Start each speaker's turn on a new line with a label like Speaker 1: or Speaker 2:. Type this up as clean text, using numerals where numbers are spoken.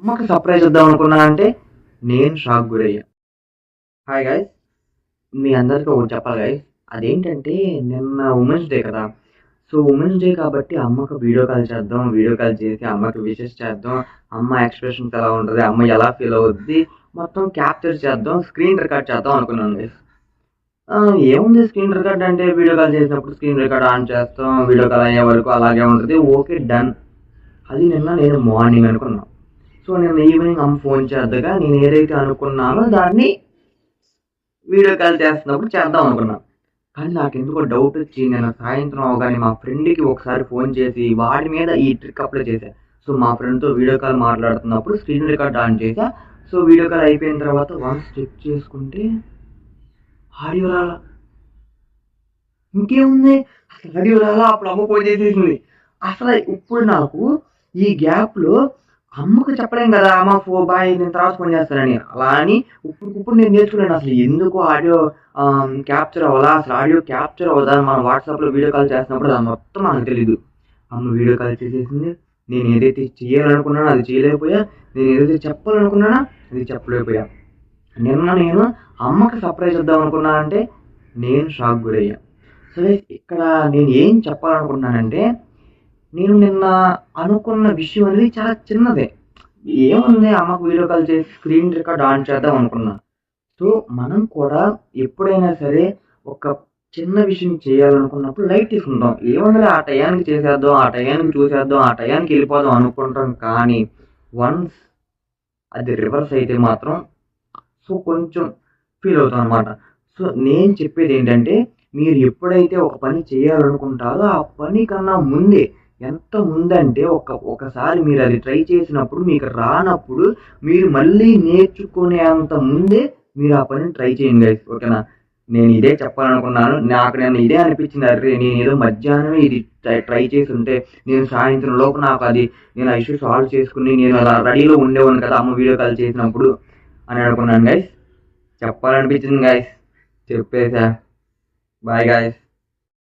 Speaker 1: అమ్మకి సర్ప్రైజ్ ఇద్దాం అనుకున్నా అంటే నేను షాక్ గురయ్యా. హాయ్ గైస్, మీ అందరికీ ఒకటి చెప్పాలి గైస్. అదేంటంటే నిన్న ఉమెన్స్ డే కదా. సో ఉమెన్స్ డే కాబట్టి అమ్మకు వీడియో కాల్ చేద్దాం, వీడియో కాల్ చేసి అమ్మకి విషెస్ చేద్దాం, అమ్మ ఎక్స్ప్రెషన్స్ ఎలా ఉంటుంది, అమ్మ ఎలా ఫీల్ అవుద్ది మొత్తం క్యాప్చర్ చేద్దాం, స్క్రీన్ రికార్డ్ చేద్దాం అనుకున్నాను గైస్. ఏముంది స్క్రీన్ రికార్డ్ అంటే వీడియో కాల్ చేసినప్పుడు స్క్రీన్ రికార్డ్ ఆన్ చేస్తాం, వీడియో కాల్ అయ్యే వరకు అలాగే ఉంటుంది, ఓకే డన్. అది నిన్న నేను మార్నింగ్ అనుకున్నాను. సో నిన్న ఈవినింగ్ అమ్మ ఫోన్ చేద్దగా నేను ఏదైతే అనుకున్నానో దాన్ని వీడియో కాల్ చేస్తున్నప్పుడు చేద్దాం అనుకున్నాను. కానీ నాకు ఎందుకో డౌట్ వచ్చి నేను సాయంత్రం అవగానే మా ఫ్రెండ్కి ఒకసారి ఫోన్ చేసి వాడి మీద ఈ ట్రిక్ అప్లై చేశాను. సో మా ఫ్రెండ్తో వీడియో కాల్ మాట్లాడుతున్నప్పుడు స్క్రీన్ రికార్డ్ ఆన్ చేశా. సో వీడియో కాల్ అయిపోయిన తర్వాత వన్స్ చెక్ చేసుకుంటే ఆడియో రాలా. ఇంకేముంది, అసలు ఆడియో రాలా. అప్పుడు అమ్మ ఫోన్ చేసేసింది. అసలు ఇప్పుడు నాకు ఈ గ్యాప్లో అమ్మకు చెప్పలేం కదా, అమ్మ బాయ్ నేను తర్వాత ఫోన్ చేస్తానని. అలా అని ఇప్పుడు నేను నేర్చుకున్నాను అసలు ఎందుకు ఆడియో క్యాప్చర్ అవ్వాలా, అసలు ఆడియో క్యాప్చర్ అవ్వదా, మనం వాట్సాప్లో వీడియో కాల్ చేస్తున్నప్పుడు అది మొత్తం నాకు తెలీదు. అమ్మ వీడియో కాల్ చేసేసింది. నేను ఏదైతే చేయాలనుకున్నానో అది చేయలేకపోయా, నేను ఏదైతే చెప్పాలనుకున్నానో అది చెప్పలేకపోయా. నిన్న నేను అమ్మకి సర్ప్రైజ్ ఇద్దాం అనుకున్నా అంటే నేను షాక్ గురయ్యా. సరే, ఇక్కడ నేను ఏం చెప్పాలనుకున్నానంటే నేను నిన్న అనుకున్న విషయం అనేది చాలా చిన్నదే. ఏముంది, అమ్మకు వీడియో కాల్ చేసి స్క్రీన్ రికార్డ్ ఆన్ చేద్దాం అనుకున్నా. సో మనం కూడా ఎప్పుడైనా సరే ఒక చిన్న విషయం చేయాలనుకున్నప్పుడు లైట్ తీసుకుంటాం. ఏముంది ఆ టయానికి చేసేద్దాం, ఆ టయానికి చూసేద్దాం, ఆ టయానికి వెళ్ళిపోదాం అనుకుంటాం. కానీ వన్స్ అది రివర్స్ అయితే మాత్రం సో కొంచెం ఫీల్ అవుతాం అనమాట. సో నేను చెప్పేది ఏంటంటే మీరు ఎప్పుడైతే ఒక పని చేయాలనుకుంటారో ఆ పని కన్నా ముందే, ఎంత ముందంటే ఒకసారి మీరు అది ట్రై చేసినప్పుడు మీకు రానప్పుడు మీరు మళ్ళీ నేర్చుకునేంత ముందే మీరు ఆ పనిని ట్రై చేయండి గైస్, ఓకేనా. నేను ఇదే చెప్పాలనుకున్నాను. నాకు నేను ఇదే అనిపించింది, అరే నేను ఏదో మధ్యాహ్నమే ఇది ట్రై చేసి ఉంటే నేను సాయంత్రం లోపు నాకు అది నేను ఆ ఇష్యూ సాల్వ్ చేసుకుని నేను అలా రెడీలో ఉండేవాను కదా అమ్మ వీడియో కాల్ చేసినప్పుడు అని అనుకున్నాను గైస్. చెప్పాలనిపించింది గైస్, చెప్పేసా. Bye guys.